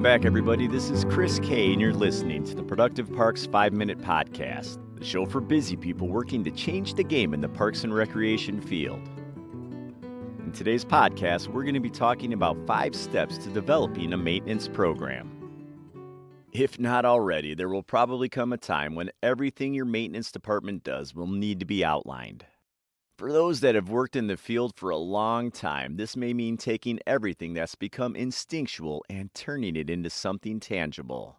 Welcome back, everybody. This is Chris K, and you're listening to the Productive Parks 5-Minute Podcast, the show for busy people working to change the game in the parks and recreation field. In today's podcast, we're going to be talking about 5 steps to developing a maintenance program. If not already, there will probably come a time when everything your maintenance department does will need to be outlined. For those that have worked in the field for a long time, this may mean taking everything that's become instinctual and turning it into something tangible.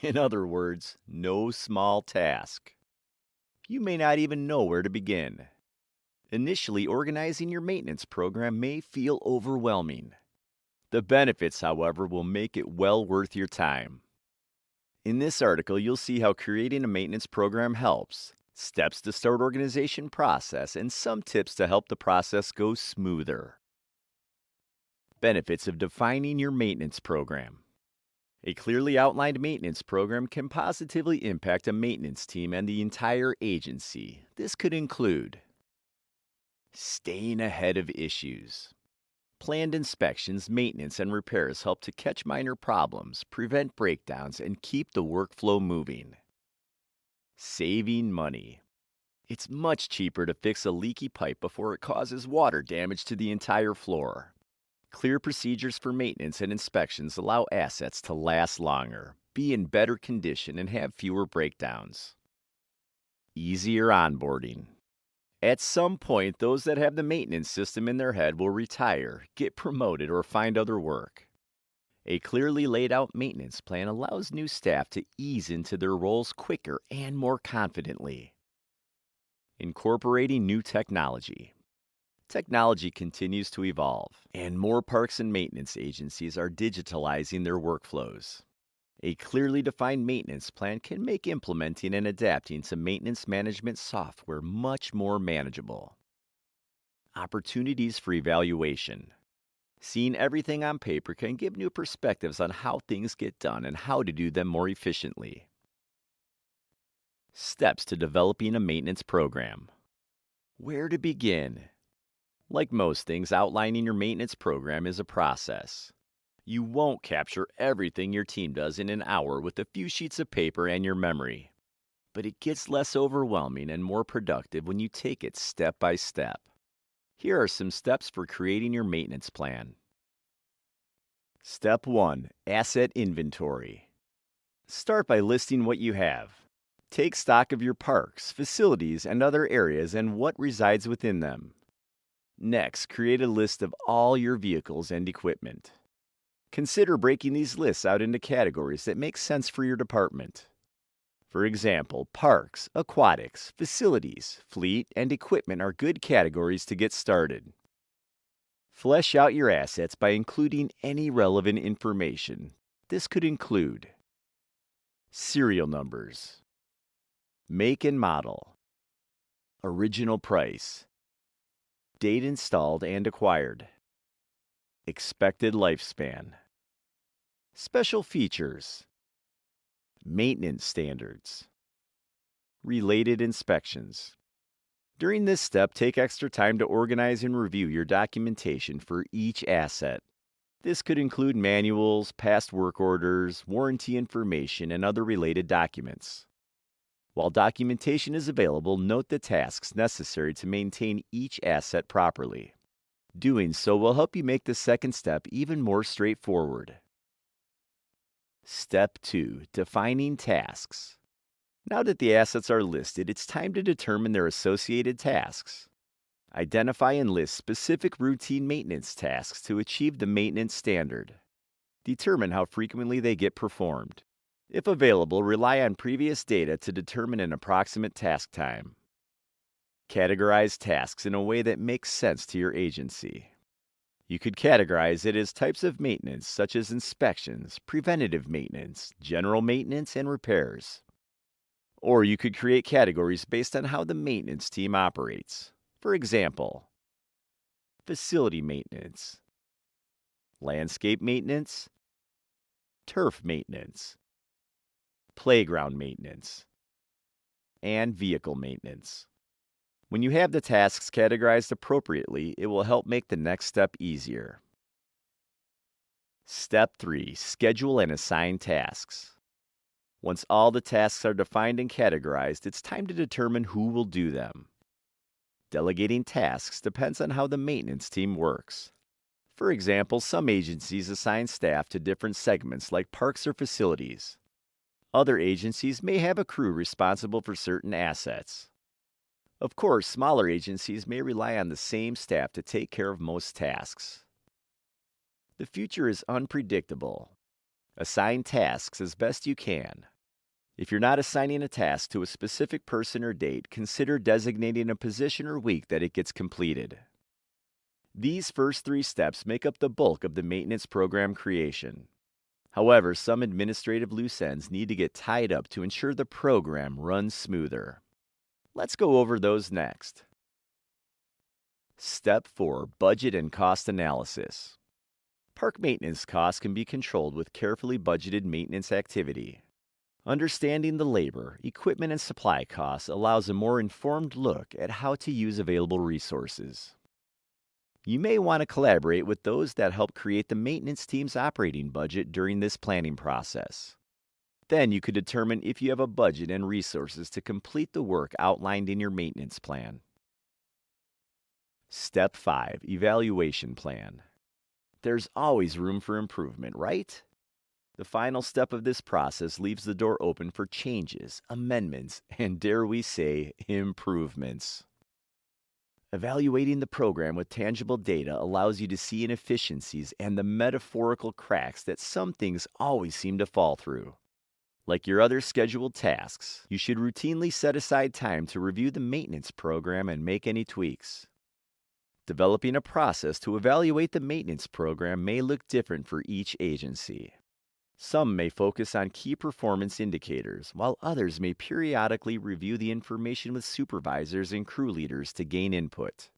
In other words, no small task. You may not even know where to begin. Initially, organizing your maintenance program may feel overwhelming. The benefits, however, will make it well worth your time. In this article, you'll see how creating a maintenance program helps, steps to start organization process, and some tips to help the process go smoother. Benefits of defining your maintenance program. A clearly outlined maintenance program can positively impact a maintenance team and the entire agency. This could include staying ahead of issues. Planned inspections, maintenance, and repairs help to catch minor problems, prevent breakdowns, and keep the workflow moving. Saving money. It's much cheaper to fix a leaky pipe before it causes water damage to the entire floor. Clear procedures for maintenance and inspections allow assets to last longer, be in better condition, and have fewer breakdowns. Easier onboarding. At some point, those that have the maintenance system in their head will retire, get promoted, or find other work. A clearly laid out maintenance plan allows new staff to ease into their roles quicker and more confidently. Incorporating new technology. Technology continues to evolve, and more parks and maintenance agencies are digitalizing their workflows. A clearly defined maintenance plan can make implementing and adapting to maintenance management software much more manageable. Opportunities for evaluation. Seeing everything on paper can give new perspectives on how things get done and how to do them more efficiently. Steps to developing a maintenance program. Where to begin? Like most things, outlining your maintenance program is a process. You won't capture everything your team does in an hour with a few sheets of paper and your memory. But it gets less overwhelming and more productive when you take it step by step. Here are some steps for creating your maintenance plan. Step 1. Asset inventory. Start by listing what you have. Take stock of your parks, facilities, and other areas and what resides within them. Next, create a list of all your vehicles and equipment. Consider breaking these lists out into categories that make sense for your department. For example, parks, aquatics, facilities, fleet, and equipment are good categories to get started. Flesh out your assets by including any relevant information. This could include serial numbers, make and model, original price, date installed and acquired, expected lifespan, special features, maintenance standards, related inspections. During this step, take extra time to organize and review your documentation for each asset. This could include manuals, past work orders, warranty information, and other related documents. While documentation is available, note the tasks necessary to maintain each asset properly. Doing so will help you make the second step even more straightforward. Step 2. Defining tasks. Now that the assets are listed, it's time to determine their associated tasks. Identify and list specific routine maintenance tasks to achieve the maintenance standard. Determine how frequently they get performed. If available, rely on previous data to determine an approximate task time. Categorize tasks in a way that makes sense to your agency. You could categorize it as types of maintenance such as inspections, preventative maintenance, general maintenance, and repairs. Or you could create categories based on how the maintenance team operates. For example, facility maintenance, landscape maintenance, turf maintenance, playground maintenance, and vehicle maintenance. When you have the tasks categorized appropriately, it will help make the next step easier. Step 3. Schedule and assign tasks. Once all the tasks are defined and categorized, it's time to determine who will do them. Delegating tasks depends on how the maintenance team works. For example, some agencies assign staff to different segments like parks or facilities. Other agencies may have a crew responsible for certain assets. Of course, smaller agencies may rely on the same staff to take care of most tasks. The future is unpredictable. Assign tasks as best you can. If you're not assigning a task to a specific person or date, consider designating a position or week that it gets completed. These first 3 steps make up the bulk of the maintenance program creation. However, some administrative loose ends need to get tied up to ensure the program runs smoother. Let's go over those next. Step 4. Budget and cost analysis. Park maintenance costs can be controlled with carefully budgeted maintenance activity. Understanding the labor, equipment, and supply costs allows a more informed look at how to use available resources. You may want to collaborate with those that help create the maintenance team's operating budget during this planning process. Then you could determine if you have a budget and resources to complete the work outlined in your maintenance plan. Step 5. Evaluation plan. There's always room for improvement, right? The final step of this process leaves the door open for changes, amendments, and dare we say, improvements. Evaluating the program with tangible data allows you to see inefficiencies and the metaphorical cracks that some things always seem to fall through. Like your other scheduled tasks, you should routinely set aside time to review the maintenance program and make any tweaks. Developing a process to evaluate the maintenance program may look different for each agency. Some may focus on key performance indicators, while others may periodically review the information with supervisors and crew leaders to gain input.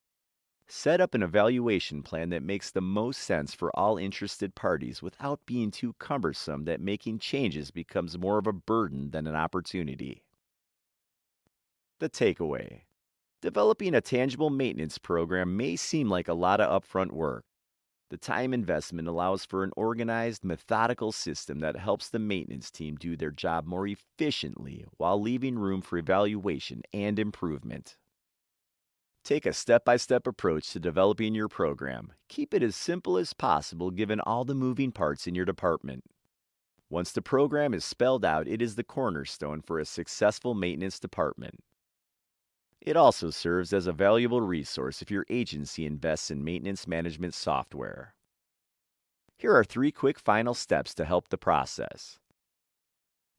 Set up an evaluation plan that makes the most sense for all interested parties without being too cumbersome that making changes becomes more of a burden than an opportunity. The takeaway. Developing a tangible maintenance program may seem like a lot of upfront work. The time investment allows for an organized, methodical system that helps the maintenance team do their job more efficiently while leaving room for evaluation and improvement. Take a step-by-step approach to developing your program. Keep it as simple as possible given all the moving parts in your department. Once the program is spelled out, it is the cornerstone for a successful maintenance department. It also serves as a valuable resource if your agency invests in maintenance management software. Here are 3 quick final steps to help the process.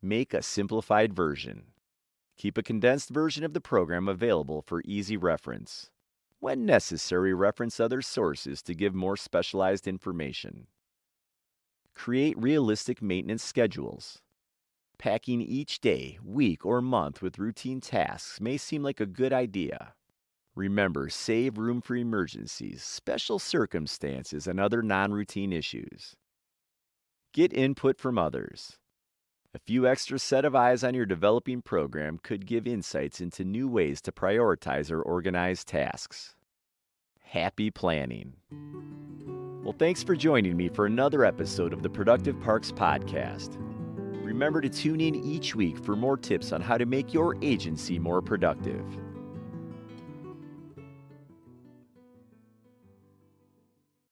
Make a simplified version. Keep a condensed version of the program available for easy reference. When necessary, reference other sources to give more specialized information. Create realistic maintenance schedules. Packing each day, week, or month with routine tasks may seem like a good idea. Remember, save room for emergencies, special circumstances, and other non-routine issues. Get input from others. A few extra set of eyes on your developing program could give insights into new ways to prioritize or organize tasks. Happy planning. Well, thanks for joining me for another episode of the Productive Parks Podcast. Remember to tune in each week for more tips on how to make your agency more productive.